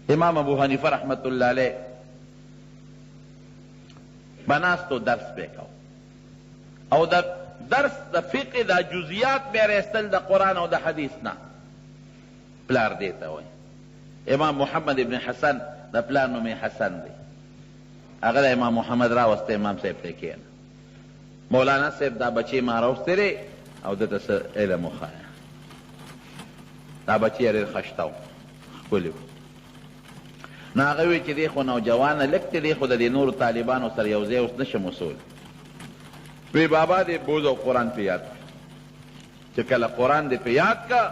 امام ابو حنیفه رحمت الله علیه بناستو درس بیکاو او دا درس دا فقه دا جزیات بیرستل دا قرآن او دا حدیث نا پلار دیتا ہوئی. امام محمد ابن حسن دا پلار نومی حسن دی. اگر امام محمد راوسته امام صاحب تے کینا مولانا صاحب دا بچی ما راوسته ری او دا تس علم و خوایا دا بچی ریر خشتاو کلیو ناغوی چی دی خو نوجوان لکتی دی خو دا دی نور طالبانو سر یوزی اس نشم اصول وی بابا دی بوزو قرآن پی یاد چی کل قرآن دی پی یاد کا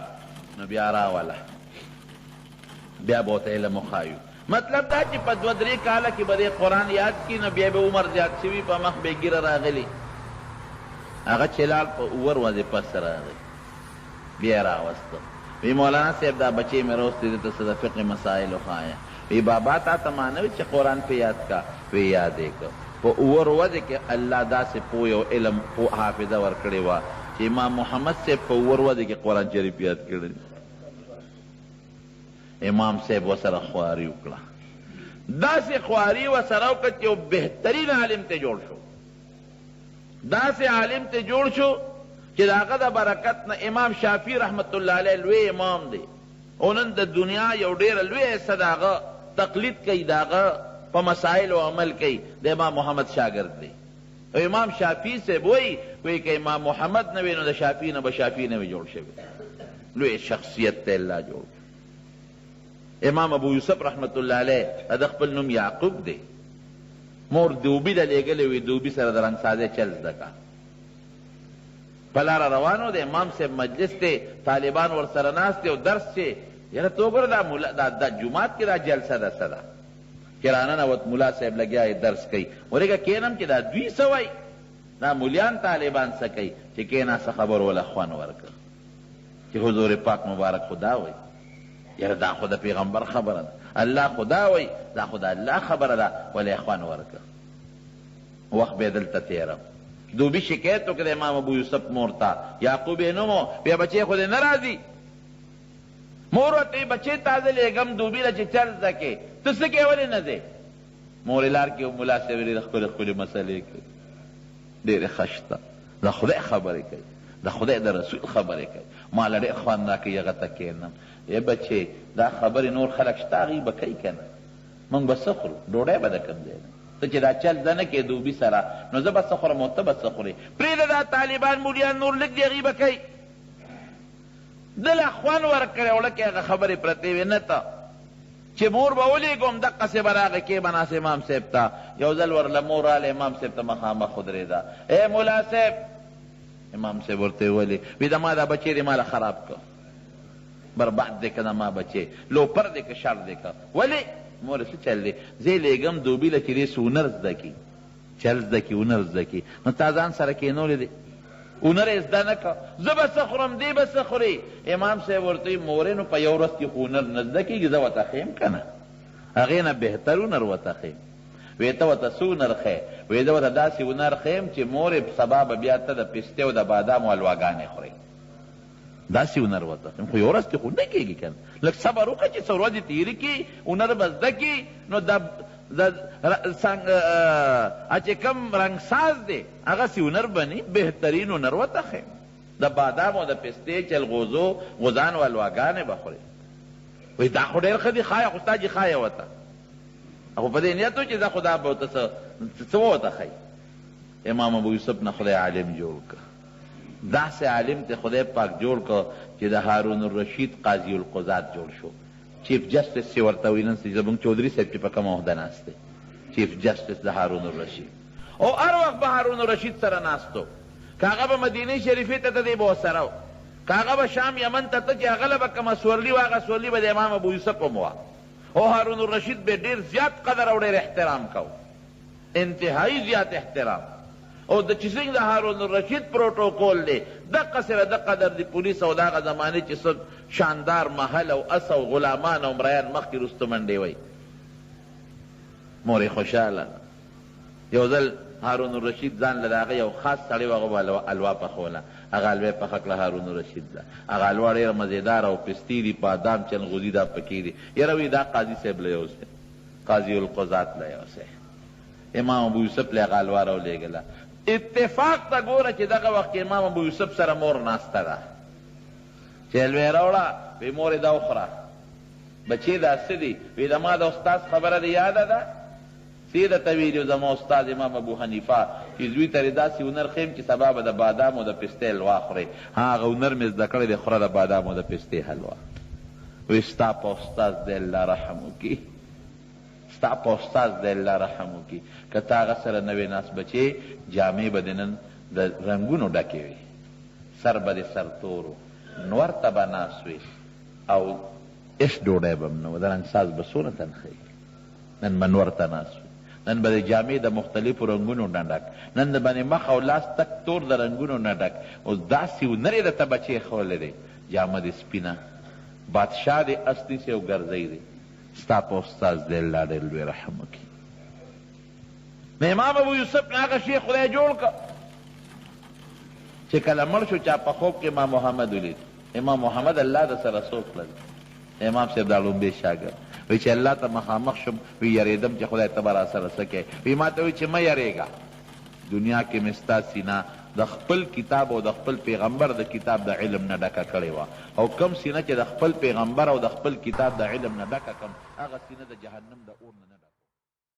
نو بیا راولا بیا بہت علم و خایو مطلب دا چی پا دو دری کالا کی بدی قرآن یاد کی نو بیا بی عمر زیاد شوی پا مخ بی گر راغلی اگا چلال پا اوور وزی پس راغلی بیا راوستو وی مولانا صاحب دا بچے میں روستی دیتا صدا فقہ مسائل و خوایا وی بابا تا تمانوی چی قرآن پی یاد کا وی یادے کا پا اوور وزی کہ اللہ دا سے پوی و علم پو حافظہ ورکڑی وا چی امام محمد سے پا اوور وزی کہ قرآن شریف یاد کردی امام صاحب وسر خواری اکڑا دا سے خواری وسر اوکت چی بہترین عالم تے جوڑ شو دا سے عالم تے جوڑ شو کہ دا غدا برکت نا امام شافی رحمت اللہ علیہ لوی امام دے اونن دا دنیا یو دیر لوی ایسا داغا تقلید کئی داغا پا مسائل و عمل کئی دا امام محمد شاگرد دے او امام شافی سے بوئی کوئی کہ امام محمد نوی نو دا شافی نو بشافی نوی جوڑ شوی لوی شخصیت تے اللہ جوڑ. امام ابو یوسف رحمت اللہ علیہ ادخپل نم یعقوب دے مور دوبی دا لے گلے وی دوبی سر درنگ سازے چلز دکا پلارا روانو دے امام سے مجلس تے طالبان ور سرناس تے و درس تے یعنی تو گر دا جماعت کی دا جلسہ دا صدا کرانا نوت ملا صاحب لگیا درس کئی ورے گا کینم کی دا دوی سوائی دا ملیان طالبان سکئی چی کینا سا خبر والا خوان ورکا چی حضور پاک مبارک خدا ہوئی یعنی دا خدا پیغمبر خبر دا اللہ خدا ہوئی دا خدا اللہ خبر دا ولی اخوان ورکا وقت بیدلتا تیرم دوبی شکایتو کہ امام ابو یوسف مورتا یعقوب نمو بیا بچے خود نرازی مورتی بچے تازه لگم دوبی لچے چل دکے تسکے ولی نزے مور لار کی ملا سے ولی خود خود مسئلے کی دیر خشتا دا خدا خبری کئی دا خدا دا رسول خبری کئی مالا دے اخوان نا کی یغتا کینم اے بچے دا خبر نور خلق شتاغی بکی کنا منگ بسخر ڈوڑے بدکم دینا تو چی دا چل دنکے دوبی سرا نو زبا سخر موتا بسخری پرید دا طالبان مولیان نور لگ دیگی بکی دل اخوان ورکڑے اوڑکے اگا خبری پرتیوی نتا چی مور باولی گم دقا سے براغی کے بنا سے امام صاحب تا یوزل ور لمور آل امام صاحب تا مخام خود ریدا اے مولا صاحب امام صاحب ورتے ولی ویدہ ما دا بچے دی مالا خراب کا برباد دے کنا ما بچے لو پر دے کا شر دے کا ولی مور سے چل دے زی لیگم دوبی لچی سو نرز دکی چلز دکی ونرز دکی نو تازان سرکی نولی دے اونر ازدا نکا زبا سخرم دی بسخری امام سے ورطوی مورینو پا یورس کی خونر نزدکی گی زوتا خیم کنا اغینا بہتر اونر وتا خیم ویتا وتا سو نر خیم ویتا وتا داسی اونر خیم چی مور سباب بیاتا دا پستے و دا بادام و الواگانے خوریم داسی اونر وتا خیم خو یورس کی خون نکی گی کن لک صبر ہوکا چی سروازی تیری کی اونر بزدکی نو دا اچھے کم رنگ ساز دے اگا سی ہنر بنی بہترین ہنر و تخیم دا بادام و دا پستے چل غوزو غزان والواگانے بخوری وی دا خودیر خدی خوایا خستا جی خوایا وطا اگو پدے نیتو چی دا خدا بہتا سو وطا خوائی امام ابو یوسف نا خدا عالم جوڑ کا دا سے عالم تے خدا پاک جوڑ کا چی دا ہارون الرشید قاضی القضات جوڑ شو چیف جسٹس سے ورطاوینن سے زبنگ چودری صاحب چی پکا موحدہ ناستے چیف جسٹس دا ہارون الرشید او ار وقت با ہارون الرشید سر ناستو کاغا با مدینی شریفی تا دی با سراو کاغا با شام یمن تا چی اغلب کما سورلی واغا سورلی با دی امام ابو یوسف و موا او ہارون الرشید بے دیر زیاد قدر او دیر احترام کاؤ انتہائی زیاد احترام او دا چیزنگ دا ہارون الرشید پروٹوکول دے دقا سر دقا در دی پولیس او داغا زمانی چی سب شاندار محل او اس او غلامان او مریان مخ کی رستو منڈے وی موری خوشحالا یوزل هارون الرشید ځان له د هغه یو خاص سړی و هغه به الوا پخوله هغه الوا یې پخه کړه هارون الرشید ده هغه الوا ډېره مزېداره او پستې دي بادام چنغوزي دا پکې دي یاره وایي دا قاضي صاحب له یو ځای قاضي القضات له یو ځای امام ابو یوسف له هغه الوا راولېږله اتفاق ته ګوره چې دغه وخت کې امام ابو یوسف سره مور ناسته ده چې الوی راوړه وی مور یې دا وخوره بچې دا څه دي وی د ما د استاد خبره دې یاده ده څه یې درته ویلي زما استاد امام ابو حنیفه چې زوی ته یې داسې هنر ښیم چې سبا به د بادامو د پستې حلوا خورئ هغه هنر مې زده کړی دی خوره د بادامو د پستې حلوا وی ستا په استاد دی الله رحم وکړي ستا په استاد دی الله رحم وکړي که ته هغه سره نه وې ناست بچې جامې به دې نن د رنګونو ډکې وي سر به دې سرتورو نور ته به ناست وي او اش ډوډۍ به م نه و د رنګساز به څونه تنخوي نن به نور ته ناست وي نن به د جامې د مختلفو رنګونو نه ډک نن د باندې مخ او لاس تک تور د رنګونو نه ډک اوس داسې هنر یې درته بچې ښولی دی جامه دې سپینه بادشاه دې اس نیسي او ګرځی دی ستا په استاذ دی الله ډېر لوی رحم وکړي نو امام ابو یوسف نه هغه شی خدای جوړ کړ چې کله مړ شو چا په خوب کې امام محمد ولید امام محمد الله د سره څوک کړل امام صاحب دا لومبی شاګرد وی چې الله ته مخامخ شم وی یریدم چې خدای ته به راسره څه کوي وی ما ته وی چې مه یریږه دنیا کې مې ستا سینه د خپل کتاب او د خپل پیغمبر د کتاب د علم نه ډکه کړې وه او کم سینه چې د خپل پیغمبر او د خپل کتاب د علم نه ډکه کړم هغه سینه د جهنم د اور نه